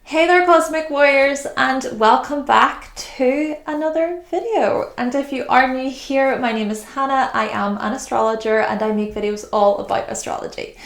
Hey there Cosmic Warriors, and welcome back to another video. And if you are new here, my name is Hannah. I am an astrologer and I make videos all about astrology.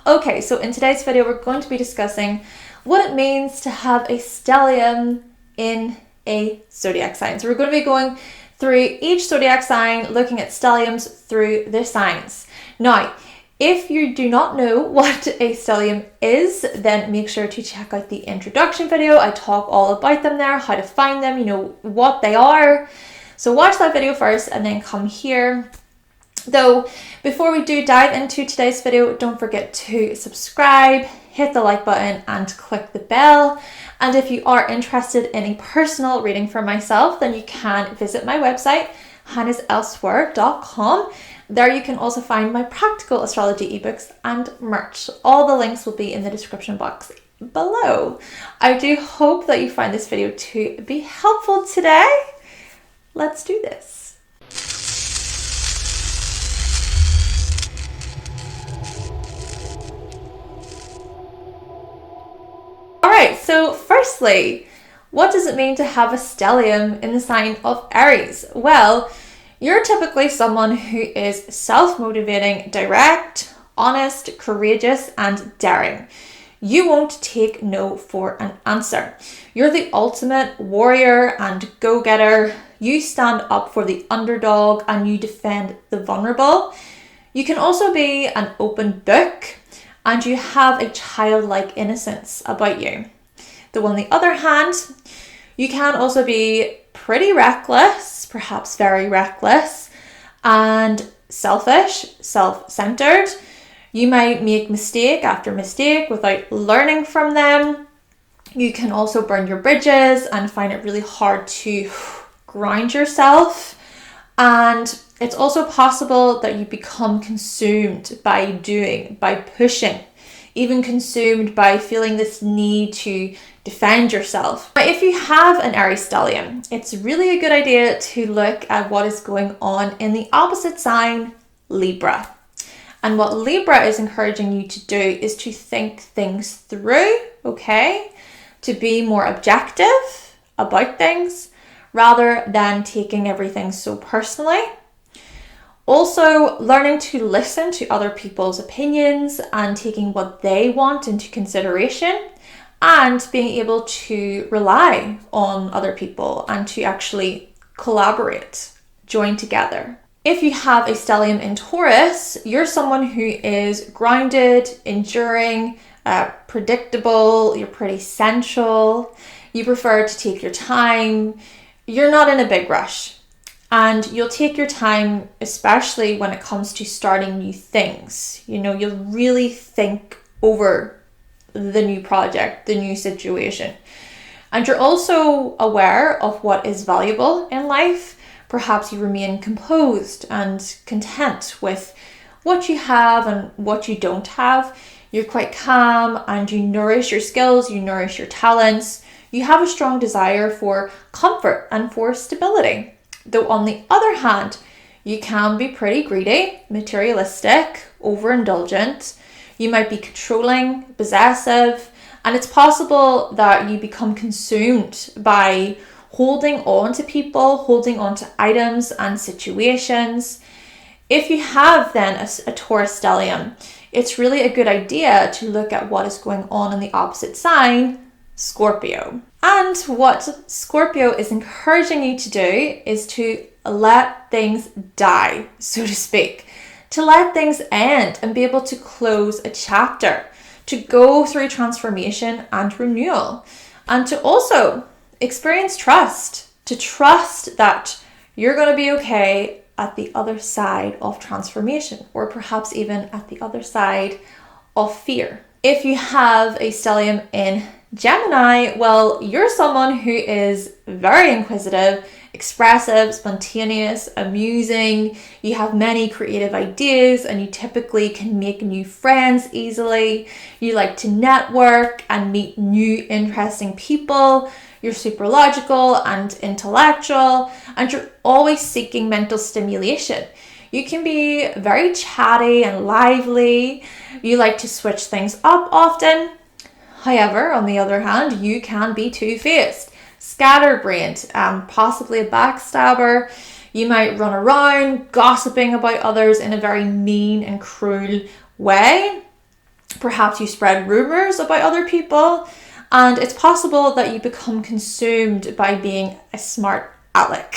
Okay, so in today's video we're going to be discussing what it means to have a stellium in a zodiac sign. So we're going to be going through each zodiac sign, looking at stelliums through their signs. Now, if you do not know what a stellium is, then make sure to check out the introduction video. I talk all about them there, how to find them, what they are. So watch that video first and then come here. Though, before we do dive into today's video, don't forget to subscribe, hit the like button and click the bell. And if you are interested in a personal reading for myself, then you can visit my website, hannahselsewhere.com. There you can also find my practical astrology ebooks and merch. All the links will be in the description box below. I do hope that you find this video to be helpful today. Let's do this. Alright, so firstly, what does it mean to have a stellium in the sign of Aries? Well, you're typically someone who is self-motivating, direct, honest, courageous, and daring. You won't take no for an answer. You're the ultimate warrior and go-getter. You stand up for the underdog and you defend the vulnerable. You can also be an open book and you have a childlike innocence about you. Though on the other hand, you can also be pretty reckless, perhaps very reckless, and selfish, self-centered. You might make mistake after mistake without learning from them. You can also burn your bridges and find it really hard to ground yourself. And it's also possible that you become consumed by doing, by pushing, even consumed by feeling this need to defend yourself. But if you have an Aries stellium, it's really a good idea to look at what is going on in the opposite sign, Libra. And what Libra is encouraging you to do is to think things through, okay? To be more objective about things rather than taking everything so personally. Also, learning to listen to other people's opinions and taking what they want into consideration, and being able to rely on other people and to actually collaborate, join together. If you have a stellium in Taurus, you're someone who is grounded, enduring, predictable, you're pretty sensual, you prefer to take your time, you're not in a big rush. And you'll take your time, especially when it comes to starting new things. You'll really think over the new project, the new situation. And you're also aware of what is valuable in life. Perhaps you remain composed and content with what you have and what you don't have. You're quite calm and you nourish your skills, you nourish your talents. You have a strong desire for comfort and for stability. Though on the other hand, you can be pretty greedy, materialistic, overindulgent. You might be controlling, possessive, and it's possible that you become consumed by holding on to people, holding on to items and situations. If you have then a Taurus stellium, it's really a good idea to look at what is going on in the opposite sign, Scorpio. And what Scorpio is encouraging you to do is to let things die, so to speak. To let things end and be able to close a chapter. To go through transformation and renewal. And to also experience trust. To trust that you're going to be okay at the other side of transformation. Or perhaps even at the other side of fear. If you have a stellium in Gemini, well, you're someone who is very inquisitive, expressive, spontaneous, amusing. You have many creative ideas and you typically can make new friends easily. You like to network and meet new interesting people. You're super logical and intellectual and you're always seeking mental stimulation. You can be very chatty and lively. You like to switch things up often. However, on the other hand, you can be two-faced, scatterbrained, possibly a backstabber. You might run around gossiping about others in a very mean and cruel way. Perhaps you spread rumors about other people, and it's possible that you become consumed by being a smart aleck.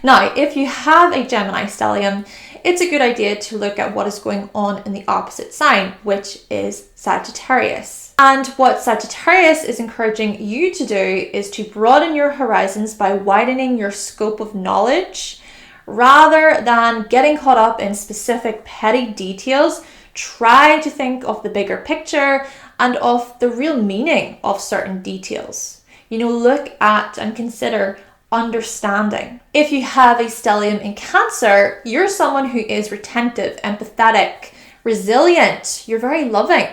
Now, if you have a Gemini stellium, it's a good idea to look at what is going on in the opposite sign, which is Sagittarius. And what Sagittarius is encouraging you to do is to broaden your horizons by widening your scope of knowledge. Rather than getting caught up in specific petty details, try to think of the bigger picture and of the real meaning of certain details. Look at and consider understanding. If you have a stellium in Cancer, you're someone who is retentive, empathetic, resilient. You're very loving.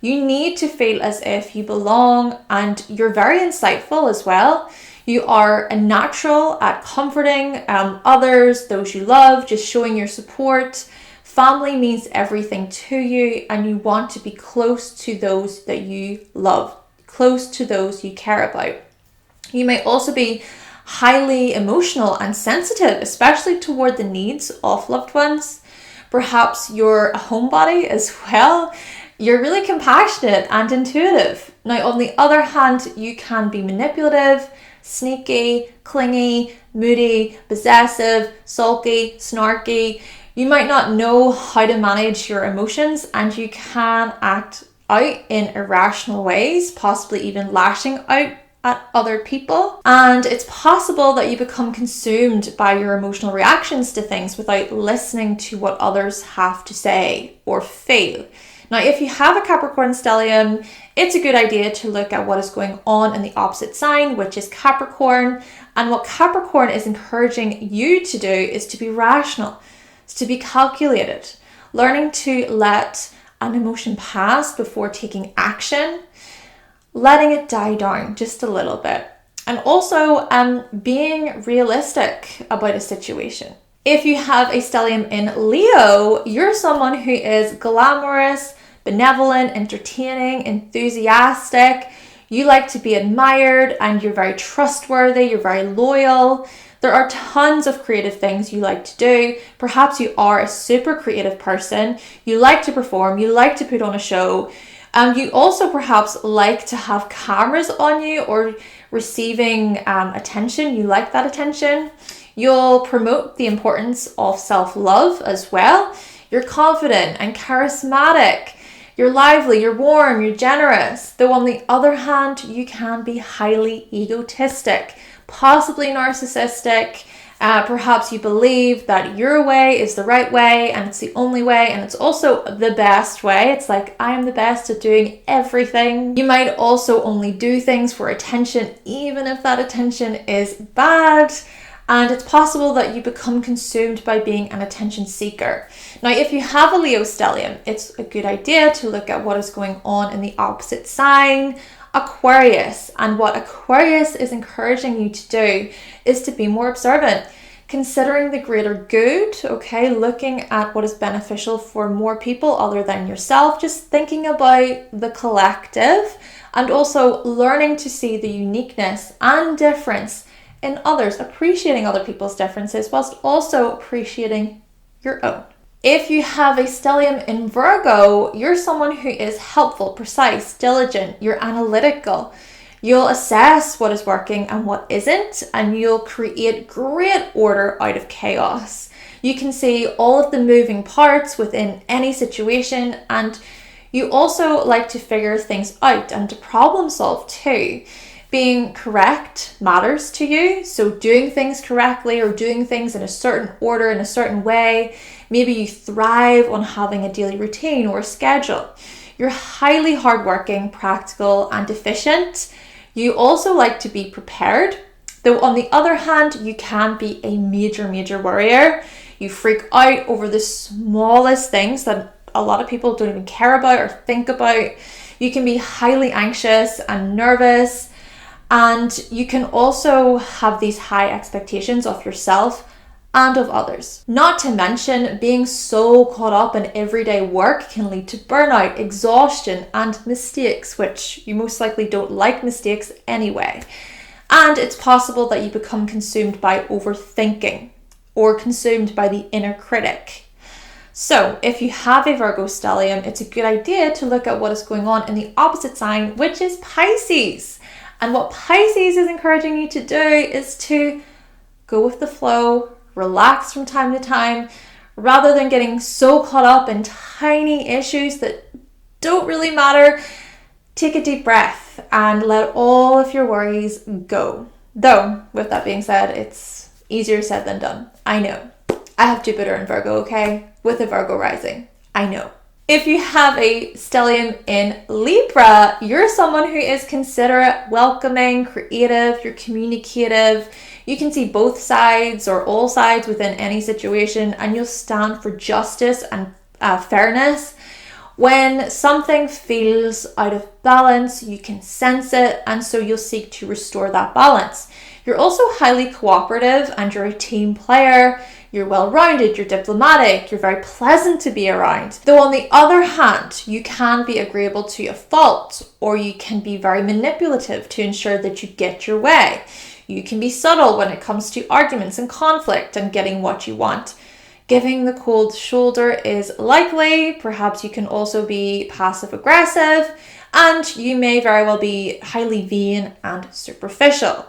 You need to feel as if you belong, and you're very insightful as well. You are a natural at comforting others, those you love, just showing your support. Family means everything to you, and you want to be close to those that you love, close to those you care about. You may also be highly emotional and sensitive, especially toward the needs of loved ones. Perhaps you're a homebody as well. You're really compassionate and intuitive. Now, on the other hand, you can be manipulative, sneaky, clingy, moody, possessive, sulky, snarky. You might not know how to manage your emotions, and you can act out in irrational ways, possibly even lashing out at other people. And it's possible that you become consumed by your emotional reactions to things without listening to what others have to say or feel. Now, if you have a Capricorn stellium, it's a good idea to look at what is going on in the opposite sign, which is Capricorn. And what Capricorn is encouraging you to do is to be rational, to be calculated, learning to let an emotion pass before taking action, letting it die down just a little bit, and also being realistic about a situation. If you have a stellium in Leo, you're someone who is glamorous, benevolent, entertaining, enthusiastic. You like to be admired, and you're very trustworthy, you're very loyal. There are tons of creative things you like to do. Perhaps you are a super creative person. You like to perform, you like to put on a show. You also perhaps like to have cameras on you or receiving attention. You like that attention. You'll promote the importance of self-love as well. You're confident and charismatic. You're lively, you're warm, you're generous. Though on the other hand, you can be highly egotistic, possibly narcissistic. Perhaps you believe that your way is the right way and it's the only way and it's also the best way. It's like, I am the best at doing everything. You might also only do things for attention, even if that attention is bad. And it's possible that you become consumed by being an attention seeker. Now, if you have a Leo stellium, it's a good idea to look at what is going on in the opposite sign, Aquarius. And what Aquarius is encouraging you to do is to be more observant, considering the greater good, okay? Looking at what is beneficial for more people other than yourself, just thinking about the collective, and also learning to see the uniqueness and difference in others, appreciating other people's differences whilst also appreciating your own. If you have a stellium in Virgo, you're someone who is helpful, precise, diligent, you're analytical. You'll assess what is working and what isn't, and you'll create great order out of chaos. You can see all of the moving parts within any situation, and you also like to figure things out and to problem solve too. Being correct matters to you, so doing things correctly or doing things in a certain order, in a certain way. Maybe you thrive on having a daily routine or a schedule. You're highly hardworking, practical, and efficient. You also like to be prepared, though on the other hand, you can be a major worrier. You freak out over the smallest things that a lot of people don't even care about or think about. You can be highly anxious and nervous. And you can also have these high expectations of yourself and of others. Not to mention, being so caught up in everyday work can lead to burnout, exhaustion, and mistakes, which you most likely don't like mistakes anyway. And it's possible that you become consumed by overthinking or consumed by the inner critic. So if you have a Virgo stellium, it's a good idea to look at what is going on in the opposite sign, which is Pisces. And what Pisces is encouraging you to do is to go with the flow, relax from time to time, rather than getting so caught up in tiny issues that don't really matter. Take a deep breath and let all of your worries go. Though, with that being said, it's easier said than done. I know. I have Jupiter in Virgo, okay? With a Virgo rising. I know. If you have a stellium in Libra, you're someone who is considerate, welcoming, creative, you're communicative. You can see both sides or all sides within any situation, and you'll stand for justice and fairness. When something feels out of balance, you can sense it, and so you'll seek to restore that balance. You're also highly cooperative and you're a team player. You're well-rounded, you're diplomatic, you're very pleasant to be around. Though on the other hand, you can be agreeable to a fault, or you can be very manipulative to ensure that you get your way. You can be subtle when it comes to arguments and conflict and getting what you want. Giving the cold shoulder is likely. Perhaps you can also be passive-aggressive, and you may very well be highly vain and superficial.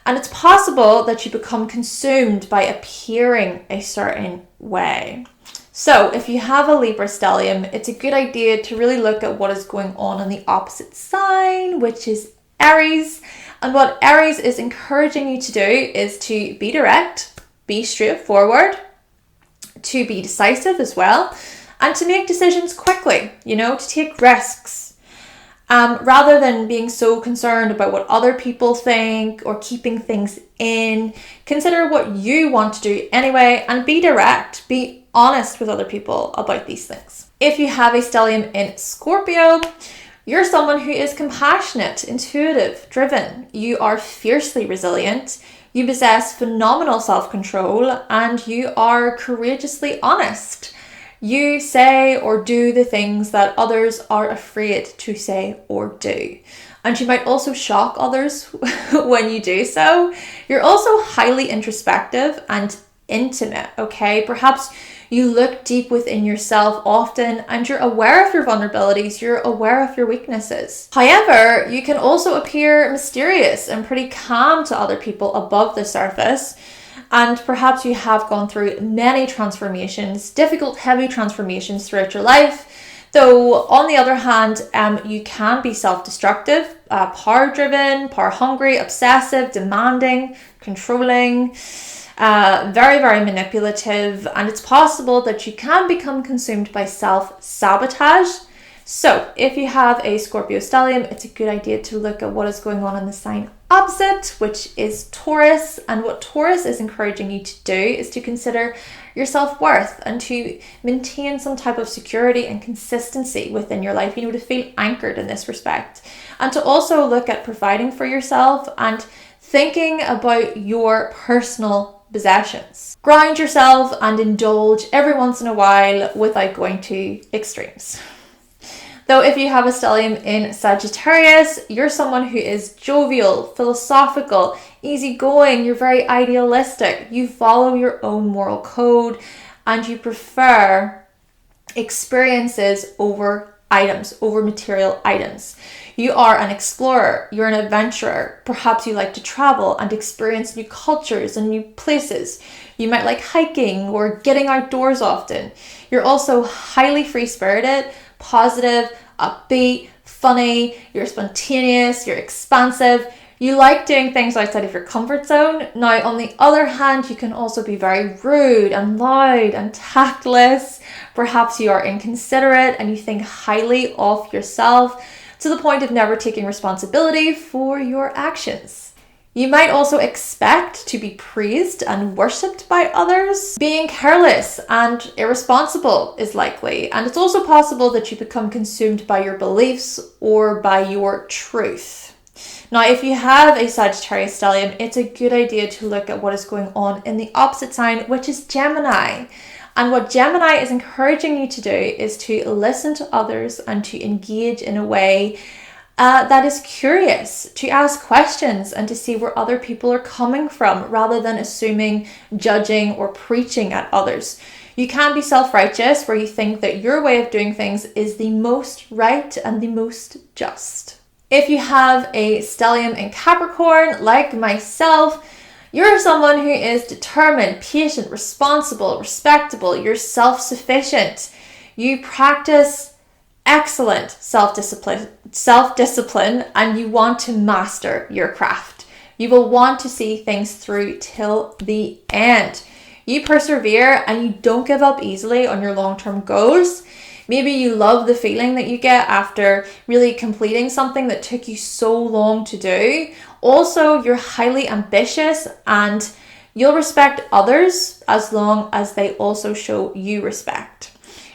And it's possible that you become consumed by appearing a certain way. So if you have a Libra stellium, it's a good idea to really look at what is going on in the opposite sign, which is Aries. And what Aries is encouraging you to do is to be direct, be straightforward, to be decisive as well, and to make decisions quickly, to take risks. Rather than being so concerned about what other people think or keeping things in, consider what you want to do anyway and be direct, be honest with other people about these things. If you have a stellium in Scorpio, you're someone who is compassionate, intuitive, driven. You are fiercely resilient. You possess phenomenal self-control and you are courageously honest. You say or do the things that others are afraid to say or do. And you might also shock others when you do so. You're also highly introspective and intimate, okay? Perhaps you look deep within yourself often and you're aware of your vulnerabilities, you're aware of your weaknesses. However, you can also appear mysterious and pretty calm to other people above the surface. And perhaps you have gone through many transformations, difficult, heavy transformations throughout your life. Though, on the other hand, you can be self-destructive, power-driven, power-hungry, obsessive, demanding, controlling, very, very manipulative. And it's possible that you can become consumed by self-sabotage. So, if you have a Scorpio stellium, it's a good idea to look at what is going on in the sign opposite, which is Taurus. And what Taurus is encouraging you to do is to consider your self-worth and to maintain some type of security and consistency within your life, to feel anchored in this respect. And to also look at providing for yourself and thinking about your personal possessions. Ground yourself and indulge every once in a while without going to extremes. Though if you have a stellium in Sagittarius, you're someone who is jovial, philosophical, easygoing, you're very idealistic, you follow your own moral code, and you prefer experiences over items, over material items. You are an explorer, you're an adventurer. Perhaps you like to travel and experience new cultures and new places. You might like hiking or getting outdoors often. You're also highly free-spirited, positive, upbeat, funny, you're spontaneous, you're expansive. You like doing things outside of your comfort zone. Now, on the other hand, you can also be very rude and loud and tactless. Perhaps you are inconsiderate and you think highly of yourself to the point of never taking responsibility for your actions. You might also expect to be praised and worshipped by others. Being careless and irresponsible is likely, and it's also possible that you become consumed by your beliefs or by your truth. Now, if you have a Sagittarius stellium, it's a good idea to look at what is going on in the opposite sign, which is Gemini. And what Gemini is encouraging you to do is to listen to others and to engage in a way that is curious, to ask questions and to see where other people are coming from rather than assuming, judging, or preaching at others. You can be self-righteous where you think that your way of doing things is the most right and the most just. If you have a stellium in Capricorn, like myself, you're someone who is determined, patient, responsible, respectable. You're self-sufficient. You practice excellent self-discipline, and you want to master your craft. You will want to see things through till the end. You persevere and you don't give up easily on your long-term goals. Maybe you love the feeling that you get after really completing something that took you so long to do. Also, you're highly ambitious and you'll respect others as long as they also show you respect.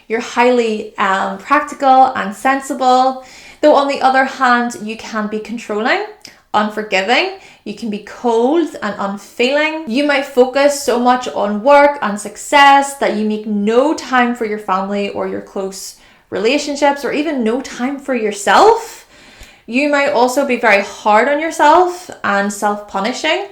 You're highly practical and sensible, though on the other hand, you can be controlling, unforgiving, you can be cold and unfeeling. You might focus so much on work and success that you make no time for your family or your close relationships, or even no time for yourself. You might also be very hard on yourself and self-punishing.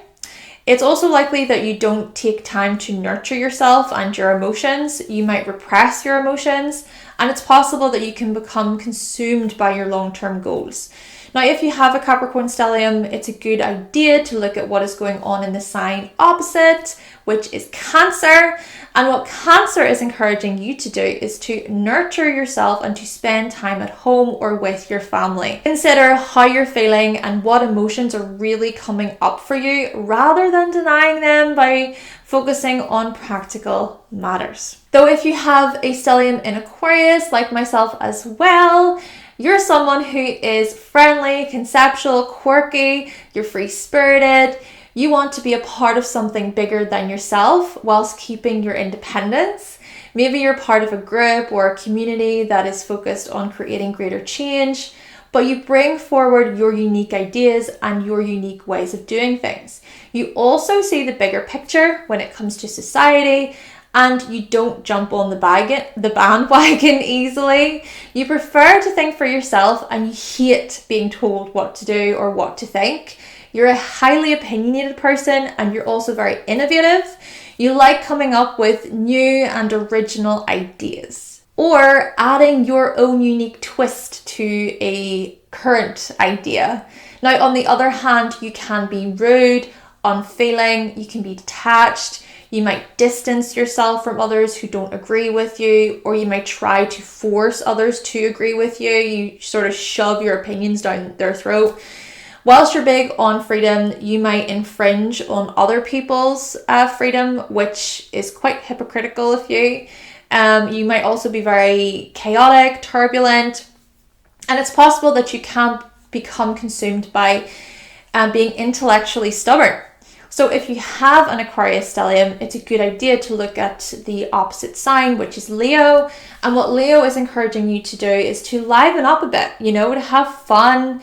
It's also likely that you don't take time to nurture yourself and your emotions. You might repress your emotions, and it's possible that you can become consumed by your long-term goals. Now, if you have a Capricorn stellium, it's a good idea to look at what is going on in the sign opposite, which is Cancer. And what Cancer is encouraging you to do is to nurture yourself and to spend time at home or with your family. Consider how you're feeling and what emotions are really coming up for you rather than denying them by focusing on practical matters. Though if you have a stellium in Aquarius, like myself as well, you're someone who is friendly, conceptual, quirky, you're free-spirited, you want to be a part of something bigger than yourself whilst keeping your independence. Maybe you're part of a group or a community that is focused on creating greater change, but you bring forward your unique ideas and your unique ways of doing things. You also see the bigger picture when it comes to society, and you don't jump on the bandwagon easily. You prefer to think for yourself and you hate being told what to do or what to think. You're a highly opinionated person and you're also very innovative. You like coming up with new and original ideas or adding your own unique twist to a current idea. Now, on the other hand, you can be rude, unfeeling, you can be detached. You might distance yourself from others who don't agree with you, or you might try to force others to agree with you. You sort of shove your opinions down their throat. Whilst you're big on freedom, you might infringe on other people's freedom, which is quite hypocritical of you. You might also be very chaotic, turbulent, and it's possible that you can become consumed by being intellectually stubborn. So if you have an Aquarius stellium, it's a good idea to look at the opposite sign, which is Leo. And what Leo is encouraging you to do is to liven up a bit, to have fun,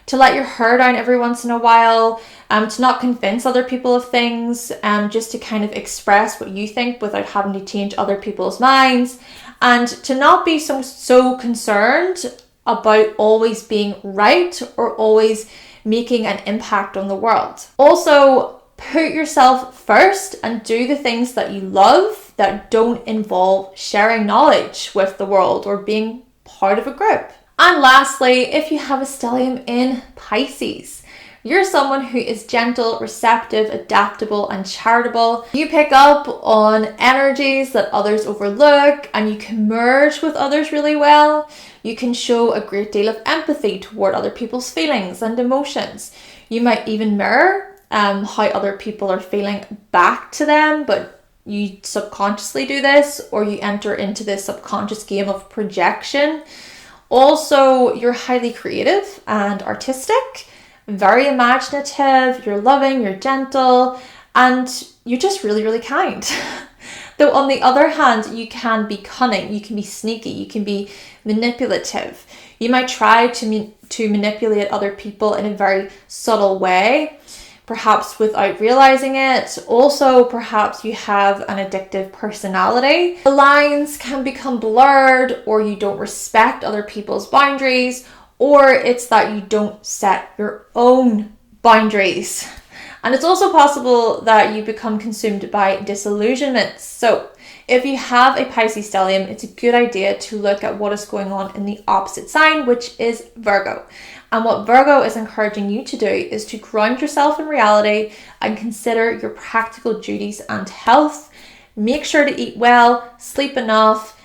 to let your hair down every once in a while, to not convince other people of things, just to kind of express what you think without having to change other people's minds, and to not be so concerned about always being right or always making an impact on the world. Also, put yourself first and do the things that you love that don't involve sharing knowledge with the world or being part of a group. And lastly, if you have a stellium in Pisces, you're someone who is gentle, receptive, adaptable, and charitable. You pick up on energies that others overlook and you can merge with others really well. You can show a great deal of empathy toward other people's feelings and emotions. You might even mirror how other people are feeling back to them, but you subconsciously do this, or you enter into this subconscious game of projection. Also, you're highly creative and artistic, very imaginative, you're loving, you're gentle, and you're just really, really kind. Though on the other hand, you can be cunning, you can be sneaky, you can be manipulative. You might try to manipulate other people in a very subtle way, perhaps without realizing it. Also, perhaps you have an addictive personality. The lines can become blurred, or you don't respect other people's boundaries, or it's that you don't set your own boundaries. And it's also possible that you become consumed by disillusionments. So if you have a Pisces stellium, it's a good idea to look at what is going on in the opposite sign, which is Virgo. And what Virgo is encouraging you to do is to ground yourself in reality and consider your practical duties and health. Make sure to eat well, sleep enough,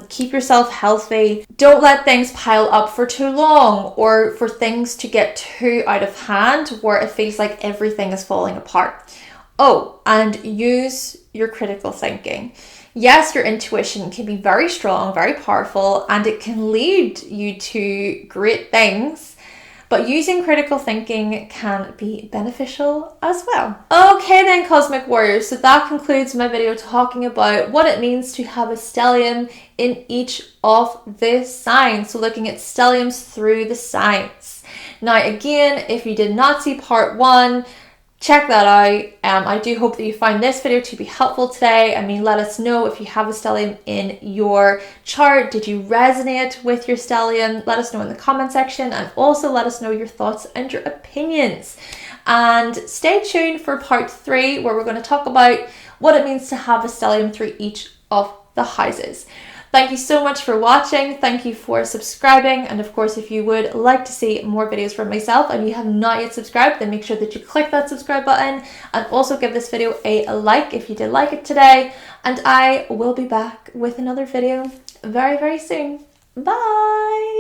keep yourself healthy. Don't let things pile up for too long, or for things to get too out of hand where it feels like everything is falling apart. Oh, and use your critical thinking. Yes, your intuition can be very strong, very powerful, and it can lead you to great things. But using critical thinking can be beneficial as well. Okay then, Cosmic Warriors, so that concludes my video talking about what it means to have a stellium in each of the signs. So looking at stelliums through the signs. Now again, if you did not see part 1, check that out. I do hope that you find this video to be helpful today. I mean, let us know if you have a stellium in your chart. Did you resonate with your stellium? Let us know in the comment section, and also let us know your thoughts and your opinions. And stay tuned for part 3, where we're going to talk about what it means to have a stellium through each of the houses. Thank you so much for watching. Thank you for subscribing. And of course, if you would like to see more videos from myself and you have not yet subscribed, then make sure that you click that subscribe button, and also give this video a like if you did like it today. And I will be back with another video very, very soon. Bye.